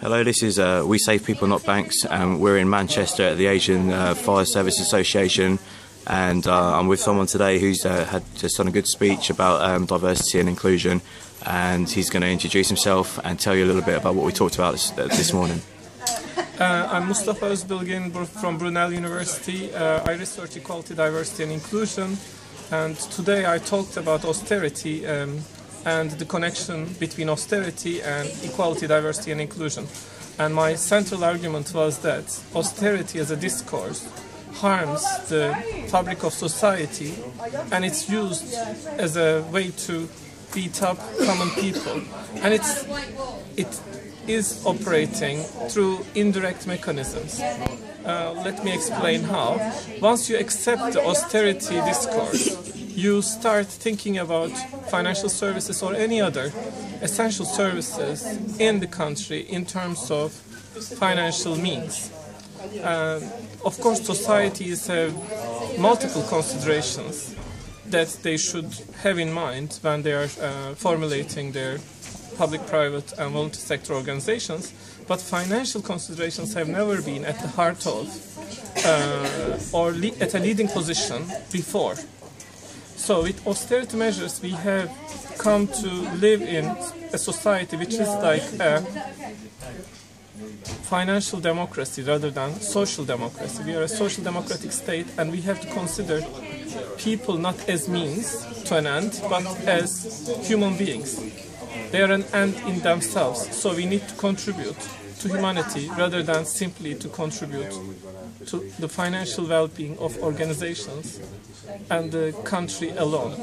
Hello, this is We Save People Not Banks, and we're in Manchester at the Asian Fire Service Association, and I'm with someone today who's had just done a good speech about diversity and inclusion, and he's going to introduce himself and tell you a little bit about what we talked about this morning. I'm Mustafa Ozbilgin from Brunel University. I research equality, diversity and inclusion, and today I talked about austerity and the connection between austerity and equality, diversity and inclusion. And my central argument was that austerity as a discourse harms the fabric of society, and it's used as a way to beat up common people. And it is operating through indirect mechanisms. Let me explain how. Once you accept the austerity discourse, you start thinking about financial services or any other essential services in the country in terms of financial means. Of course, societies have multiple considerations that they should have in mind when they are formulating their public, private and voluntary sector organizations, but financial considerations have never been at the heart of or at a leading position before. So with austerity measures we have come to live in a society which is like a financial democracy rather than social democracy. We are a social democratic state, and we have to consider people not as means to an end, but as human beings. They are an end in themselves, so we need to contribute to humanity rather than simply to contribute to the financial well-being of organizations and the country alone.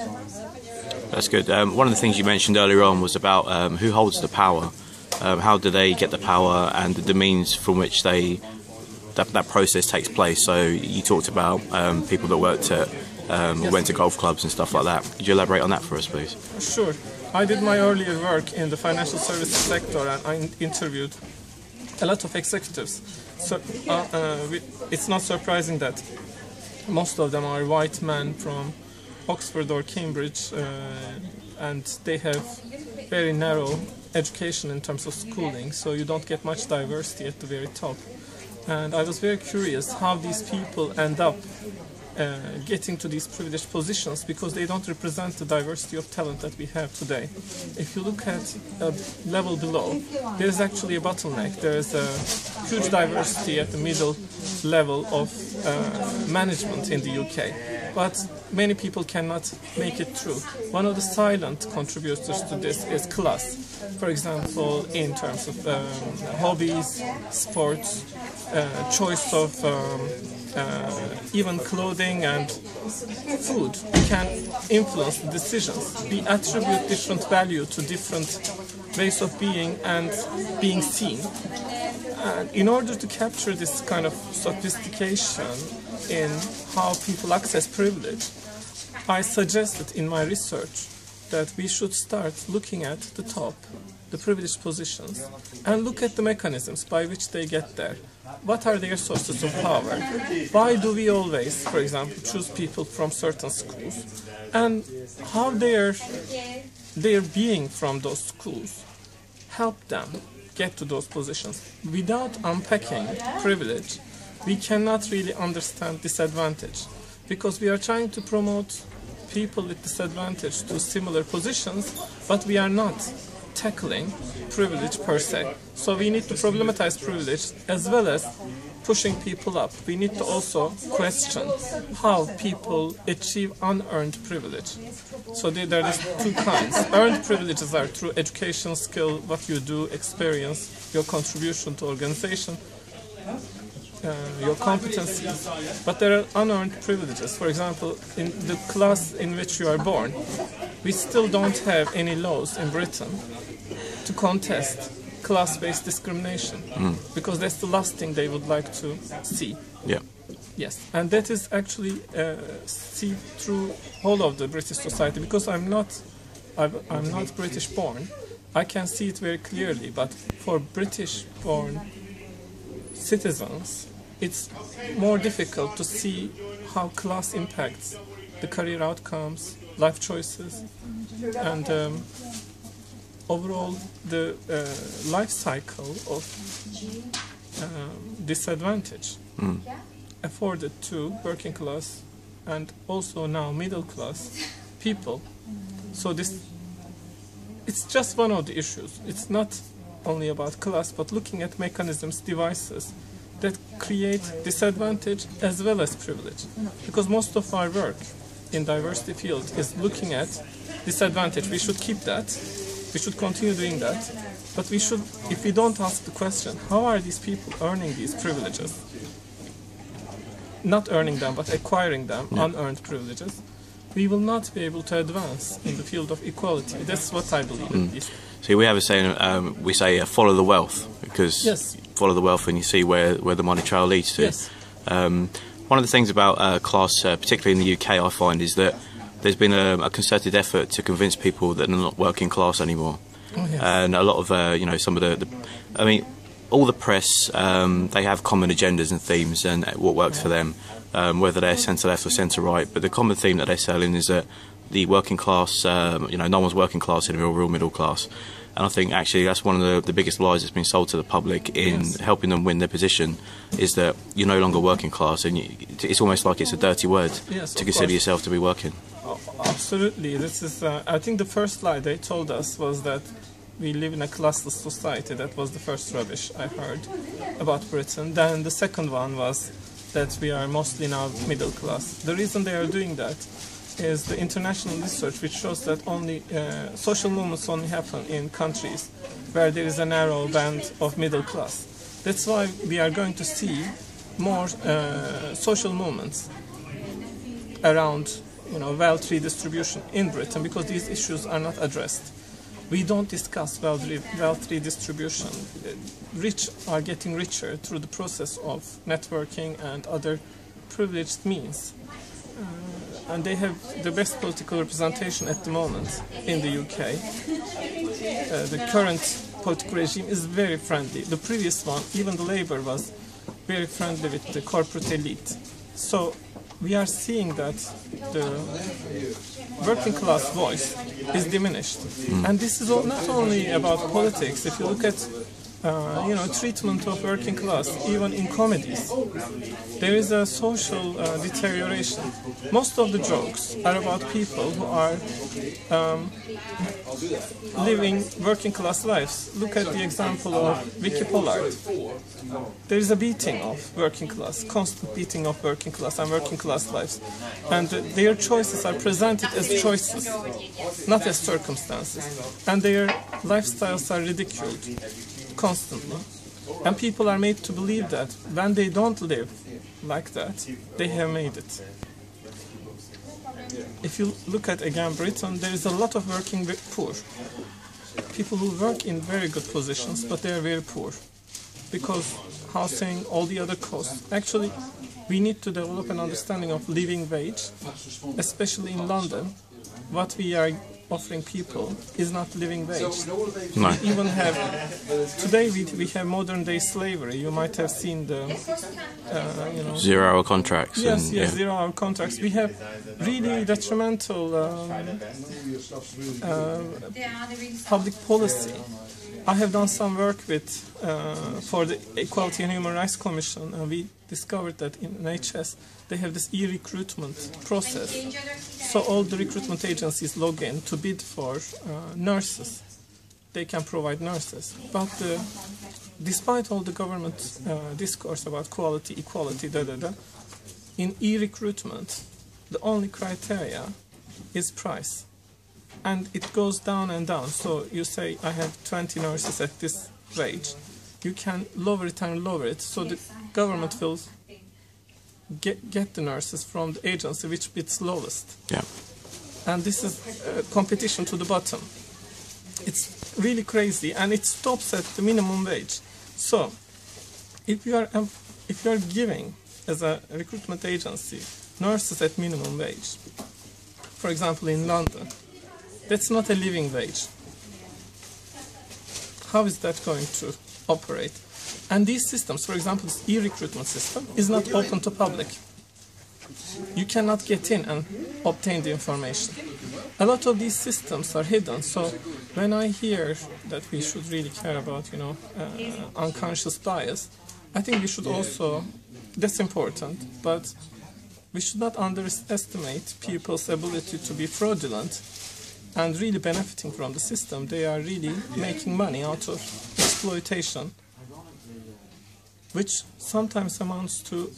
That's good. One of the things you mentioned earlier on was about who holds the power. How do they get the power and the means from which that process takes place? So you talked about people that worked at, went to golf clubs and stuff like that. Could you elaborate on that for us, please? Sure. I did my earlier work in the financial services sector, and I interviewed a lot of executives. So it's not surprising that most of them are white men from Oxford or Cambridge, and they have very narrow education in terms of schooling, so you don't get much diversity at the very top. And I was very curious how these people end up getting to these privileged positions, because they don't represent the diversity of talent that we have today. If you look at a level below, there is actually a bottleneck. There is a huge diversity at the middle level of management in the UK, but many people cannot make it through. One of the silent contributors to this is class. For example, in terms of hobbies, sports, choice of even clothing and food can influence the decisions. We attribute different value to different ways of being and being seen. And in order to capture this kind of sophistication in how people access privilege, I suggested in my research that we should start looking at the top, the privileged positions, and look at the mechanisms by which they get there. What are their sources of power? Why do we always, for example, choose people from certain schools? And how their being from those schools help them get to those positions? Without unpacking privilege, we cannot really understand disadvantage, because we are trying to promote people with disadvantage to similar positions, but we are not tackling privilege per se. So we need to problematize privilege as well as pushing people up. We need to also question how people achieve unearned privilege. So there is two kinds. Earned privileges are through education, skill, what you do, experience, your contribution to organization, your competencies. But there are unearned privileges. For example, in the class in which you are born, we still don't have any laws in Britain to contest class-based discrimination, because that's the last thing they would like to see. Yeah. Yes, and that is actually seen through whole of the British society. Because I'm not British born, I can see it very clearly. But for British-born citizens, it's more difficult to see how class impacts the career outcomes, life choices, and overall the life cycle of disadvantage afforded to working class and also now middle class people. So it's just one of the issues. It's not only about class, but looking at mechanisms, devices that create disadvantage as well as privilege. Because most of our work in diversity field is looking at disadvantage. We should keep that. We should continue doing that. But we should, if we don't ask the question, how are these people earning these privileges? Not earning them, but acquiring them, unearned privileges. We will not be able to advance in the field of equality. That's what I believe at least. See, we have a saying, we say follow the wealth, because follow the wealth and you see where the money trail leads to. Yes. One of the things about class, particularly in the UK, I find, is that there's been a concerted effort to convince people that they're not working class anymore. Oh, yes. And a lot of, you know, some of I mean, all the press, they have common agendas and themes and what works for them, whether they're centre-left or centre-right. But the common theme that they're selling is that the working class, you know, no one's working class anymore, real middle class. And I think actually that's one of the biggest lies that's been sold to the public in helping them win their position, is that you're no longer working class, and it's almost like it's a dirty word to consider yourself to be working. Absolutely. This is, I think the first lie they told us was that we live in a classless society. That was the first rubbish I heard about Britain. Then the second one was that we are mostly now middle class. The reason they are doing that is the international research, which shows that only social movements only happen in countries where there is a narrow band of middle class. That's why we are going to see more social movements around, you know, wealth redistribution in Britain, because these issues are not addressed. We don't discuss wealth redistribution. Rich are getting richer through the process of networking and other privileged means. And they have the best political representation at the moment in the UK. The current political regime is very friendly. The previous one, even the Labour, was very friendly with the corporate elite. So we are seeing that the working class voice is diminished. And this is not only about politics. If you look at you know, treatment of working class, even in comedies, there is a social deterioration. Most of the jokes are about people who are living working class lives. Look at the example of Vicky Pollard. There is a beating of working class, constant beating of working class and working class lives. And their choices are presented as choices, not as circumstances. And their lifestyles are ridiculed constantly. And people are made to believe that when they don't live like that, they have made it. If you look at, again, Britain, there is a lot of working poor. People who work in very good positions, but they are very poor. Because housing, all the other costs. Actually, we need to develop an understanding of living wage, especially in London. What we are offering people is not living wage. No. We even have, today we have modern day slavery. You might have seen the, you know, 0-hour contracts. Yes, and, 0-hour contracts. We have really detrimental public policy. I have done some work with for the Equality and Human Rights Commission, and we discovered that in NHS they have this e-recruitment process. So all the recruitment agencies log in to bid for nurses. They can provide nurses. But despite all the government discourse about quality, equality, in e-recruitment, the only criteria is price. And it goes down and down. So you say, I have 20 nurses at this wage. You can lower it and lower it, so the government will get the nurses from the agency which bids lowest. Yeah. And this is competition to the bottom. It's really crazy, and it stops at the minimum wage. So if you are giving, as a recruitment agency, nurses at minimum wage, for example in London, that's not a living wage. How is that going to operate? And these systems, for example, this e-recruitment system, is not open to public. You cannot get in and obtain the information. A lot of these systems are hidden, so when I hear that we should really care about, unconscious bias, I think we should also, that's important, but we should not underestimate people's ability to be fraudulent and really benefiting from the system. They are really making money out of exploitation, which sometimes amounts to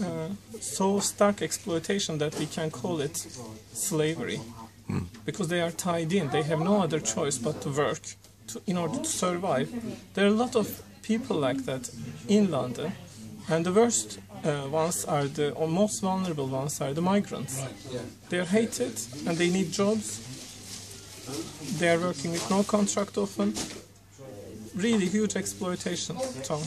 so stark exploitation that we can call it slavery. Because they are tied in, they have no other choice but to work in order to survive. There are a lot of people like that in London, and the worst ones are or most vulnerable ones are the migrants. They are hated and they need jobs. They are working with no contract often. Really huge exploitation, Tom.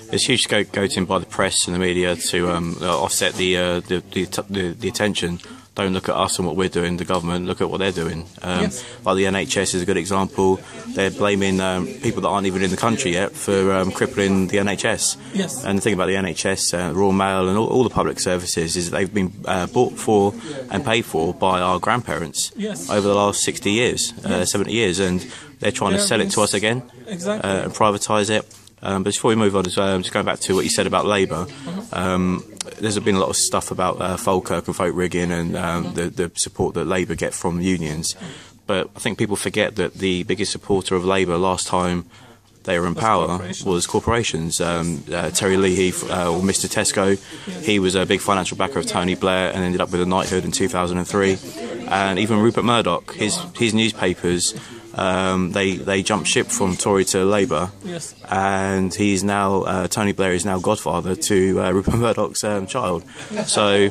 There's huge scapegoating by the press and the media to offset the attention. Don't look at us and what we're doing, the government, look at what they're doing. Yes. Like the NHS is a good example. They're blaming people that aren't even in the country yet for crippling the NHS. Yes. And the thing about the NHS, Royal Mail and all the public services is that they've been bought for and paid for by our grandparents over the last 60 years, 70 years, and they're trying to sell it to us again and privatise it. But before we move on, just going back to what you said about Labour, there's been a lot of stuff about Falkirk and vote rigging and the support that Labour get from unions. But I think people forget that the biggest supporter of Labour last time they were in power was corporations. Terry Leahy, or Mr Tesco, he was a big financial backer of Tony Blair and ended up with a knighthood in 2003. And even Rupert Murdoch, his newspapers, they jumped ship from Tory to Labour, and he's now Tony Blair is now godfather to Rupert Murdoch's child. So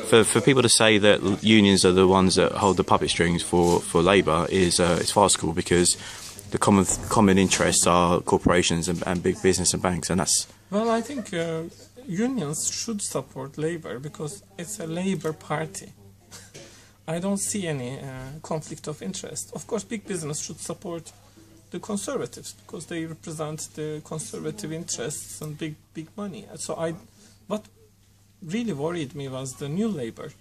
for people to say that unions are the ones that hold the puppet strings for Labour is farcical, because the common interests are corporations and big business and banks, and that's... Well, I think unions should support Labour because it's a Labour party. I don't see any conflict of interest. Of course, big business should support the Conservatives because they represent the conservative interests and big money. So what really worried me was the New Labour.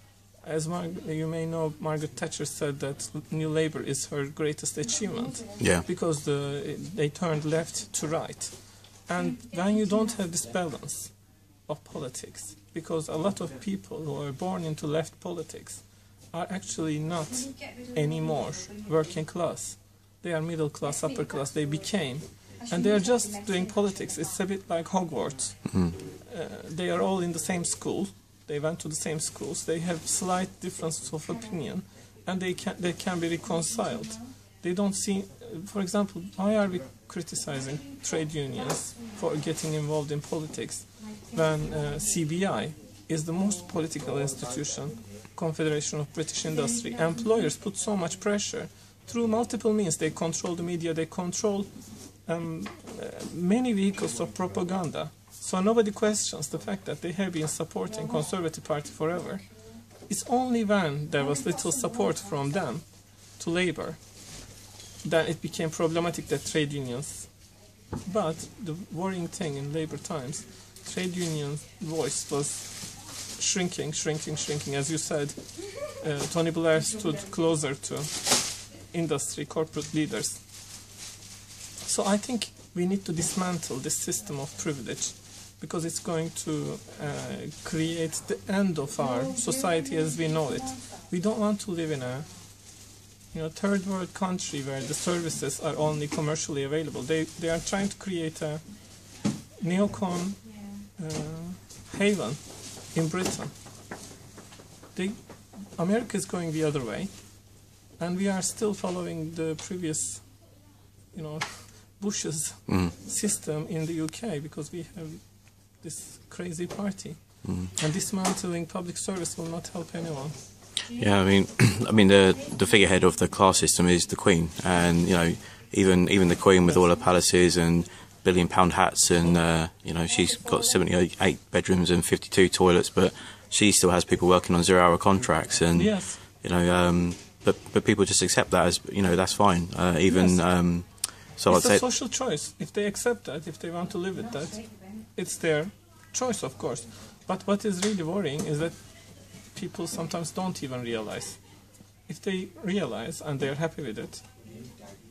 As you may know, Margaret Thatcher said that New Labour is her greatest achievement because they turned left to right. And when you don't have this balance of politics, because a lot of people who are born into left politics are actually not anymore working class. They are middle class, upper class, they became. And they are just doing politics. It's a bit like Hogwarts. They are all in the same school. They went to the same schools. They have slight differences of opinion, and they can be reconciled. They don't see, for example, why are we criticizing trade unions for getting involved in politics when CBI is the most political institution, Confederation of British Industry? Employers put so much pressure through multiple means. They control the media, they control many vehicles of propaganda. So nobody questions the fact that they have been supporting Conservative Party forever. It's only when there was little support from them to Labour that it became problematic that trade unions. But the worrying thing in Labour times, trade union voice was shrinking. As you said, Tony Blair stood closer to industry, corporate leaders. So I think we need to dismantle this system of privilege, because it's going to create the end of our society as we know it. We don't want to live in a third world country where the services are only commercially available. They are trying to create a neocon haven in Britain. America is going the other way, and we are still following the previous, Bush's system in the UK, because we have this crazy party, and dismantling public service will not help anyone. Yeah, I mean, the figurehead of the class system is the Queen, and even the Queen with all her palaces and billion-pound hats, and she's got 78 bedrooms and 52 toilets, but she still has people working on 0-hour contracts, and but people just accept that as that's fine. So it's a social choice. If they accept that, if they want to live with that, it's their choice, of course. But what is really worrying is that people sometimes don't even realize. If they realize and they're happy with it,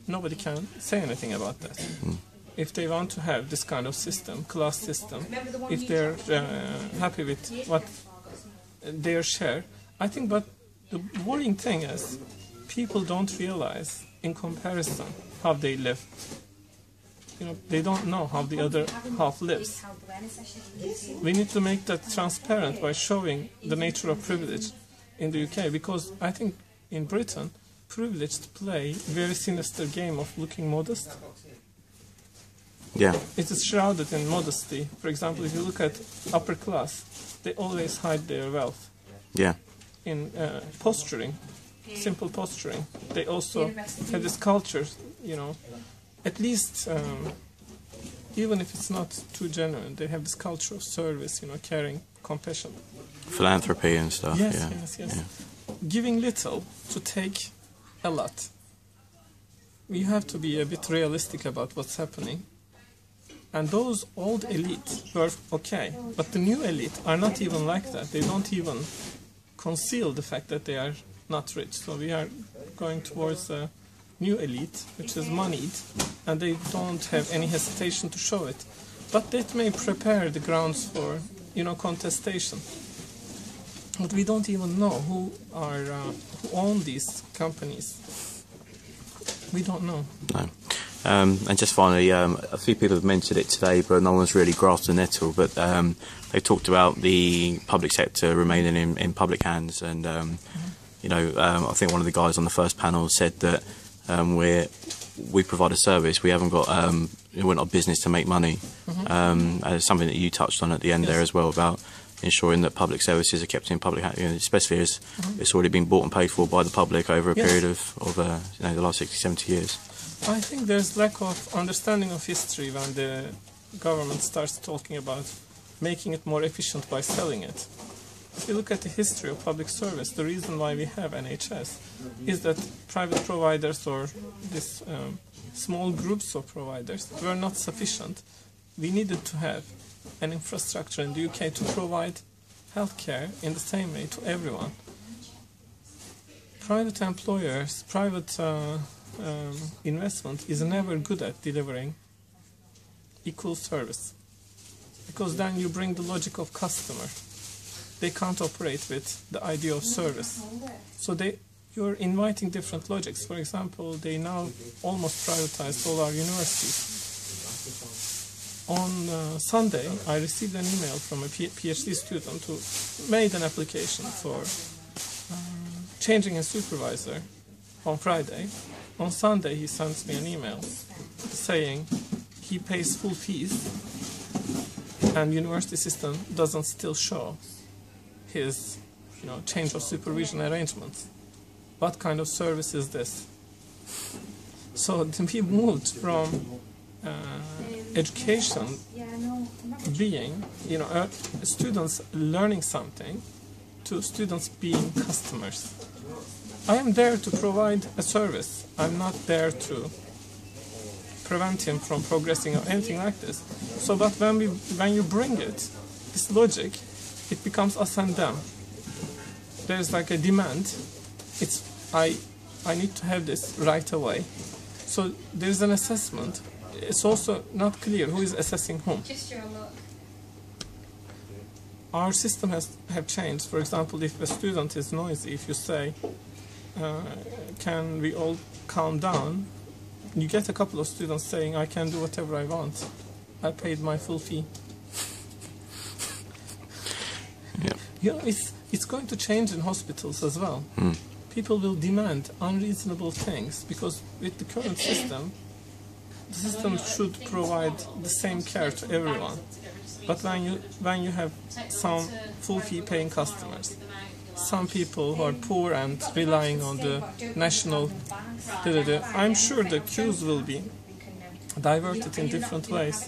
nobody can say anything about that. If they want to have this kind of system, class system, if they're happy with what their share, I think. But the worrying thing is, people don't realize, in comparison, how they live. You know, they don't know how the other half lives. We need to make that transparent by showing the nature of privilege in the UK, because I think in Britain, privileged play a very sinister game of looking modest. Yeah. It is shrouded in modesty. For example, if you look at upper class, they always hide their wealth. Yeah. In posturing, simple posturing. They also have this culture, you know, at least, even if it's not too genuine, they have this culture of service, you know, caring, compassion. Philanthropy and stuff. Yes, yeah. yes, yes. Yeah. Giving little to take a lot. You have to be a bit realistic about what's happening. And those old elite were okay, but the new elite are not even like that. They don't even conceal the fact that they are not rich. So we are going towards a new elite, which is moneyed, and they don't have any hesitation to show it. But that may prepare the grounds for, you know, contestation. But we don't even know who own these companies. We don't know. No. And just finally, a few people have mentioned it today, but no one's really grasped the nettle. But they talked about the public sector remaining in public hands, and you know, I think one of the guys on the first panel said that we provide a service. We haven't got we're not a business to make money. It's something that you touched on at the end there as well, about ensuring that public services are kept in public hands, you know, especially as it's already been bought and paid for by the public over a period of you know, the last 60, 70 years. I think there's lack of understanding of history when the government starts talking about making it more efficient by selling it. If you look at the history of public service, the reason why we have NHS is that private providers, or this small groups of providers, were not sufficient. We needed to have an infrastructure in the UK to provide healthcare in the same way to everyone. Private employers, private investment is never good at delivering equal service, because then you bring the logic of customer. They can't operate with the idea of service. So you're inviting different logics. For example, they now almost privatized all our universities. On Sunday, I received an email from a PhD student who made an application for changing a supervisor on Friday. On Sunday, he sends me an email saying he pays full fees and university system doesn't still show his, you know, change of supervision arrangements. What kind of service is this? So we moved from education being, you know, students learning something, to students being customers. I am there to provide a service. I'm not there to prevent him from progressing or anything like this. So, but when you bring it, this logic, it becomes us and them. There's like a demand. It's I need to have this right away. So there's an assessment. It's also not clear who is assessing whom. Just your look. Our system have changed. For example, if a student is noisy, if you say, can we all calm down, you get a couple of students saying, I can do whatever I want. I paid my full fee. Yep. You know, it's going to change in hospitals as well. People will demand unreasonable things, because with the current system, the system should provide the same care to everyone. But when you have some full fee paying customers, some people who are poor and relying on the national, I'm sure the queues will be diverted in different ways.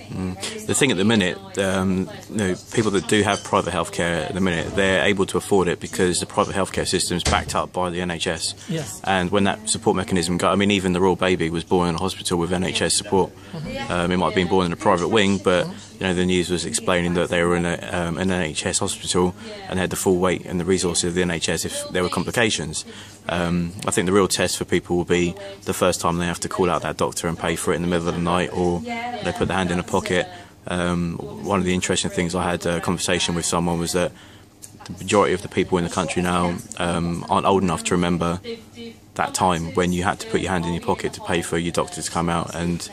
The thing at the minute, you know, people that do have private healthcare at the minute, they're able to afford it because the private healthcare system is backed up by the NHS. Yes. And when that support mechanism got, I mean, even the royal baby was born in a hospital with NHS support. It might have been born in a private wing, but you the news was explaining that they were in an NHS hospital and had the full weight and the resources of the NHS if there were complications. I think the real test for people will be the first time they have to call out that doctor and pay for it in the middle of the night, or they put their hand in a pocket. One of the interesting things, I had a conversation with someone, was that the majority of the people in the country now aren't old enough to remember that time when you had to put your hand in your pocket to pay for your doctor to come out, and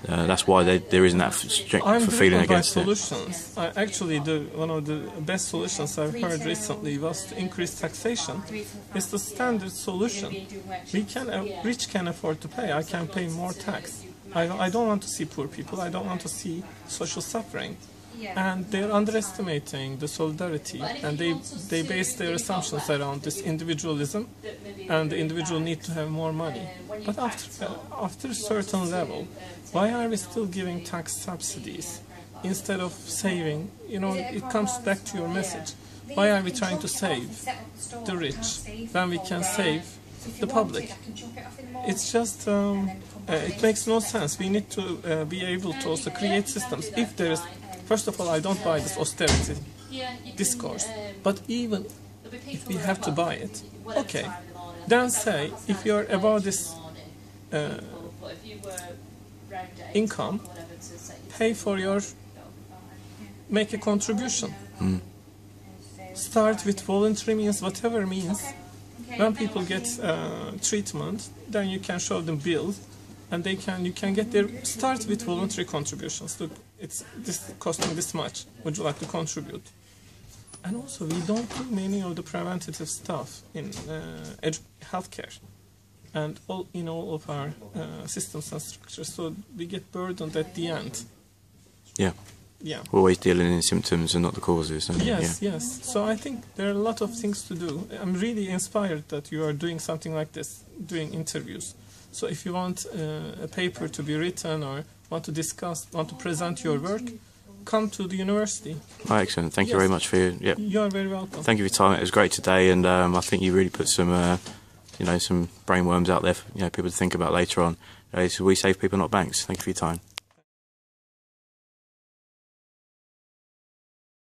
that's why there isn't that strict for feeling against solutions. Actually, one of the best solutions I've heard recently was to increase taxation. It's the standard solution. Rich can afford to pay. I can pay more tax. I don't want to see poor people. I don't want to see social suffering. And they're underestimating the solidarity, and they base their assumptions around this individualism, and the individual need to have more money. But after a certain level, why are we still giving tax subsidies instead of saving? It comes back to your message. Why are we trying to save the rich when we can save the public? It's just, it makes no sense. We need to be able to also create systems. If there is, first of all, I don't buy this austerity discourse, but even if we have to buy it, okay, then say, if you're above this income, pay for make a contribution. Start with voluntary means, whatever means. When people get treatment, then you can show them bills, and you can get their, start with voluntary contributions. Look, it's costing this much. Would you like to contribute? And also, we don't do many of the preventative stuff in healthcare and all of our systems and structures. So we get burdened at the end. Yeah. Yeah. We're always dealing in symptoms and not the causes. Yes, yes. So I think there are a lot of things to do. I'm really inspired that you are doing something like this, doing interviews. So if you want a paper to be written or want to discuss, want to present your work, come to the university. Oh, excellent. Thank you very much for your... Yep. You are very welcome. Thank you for your time. It was great today, and I think you really put some, some brainworms out there for people to think about later on. So we save people, not banks. Thank you for your time.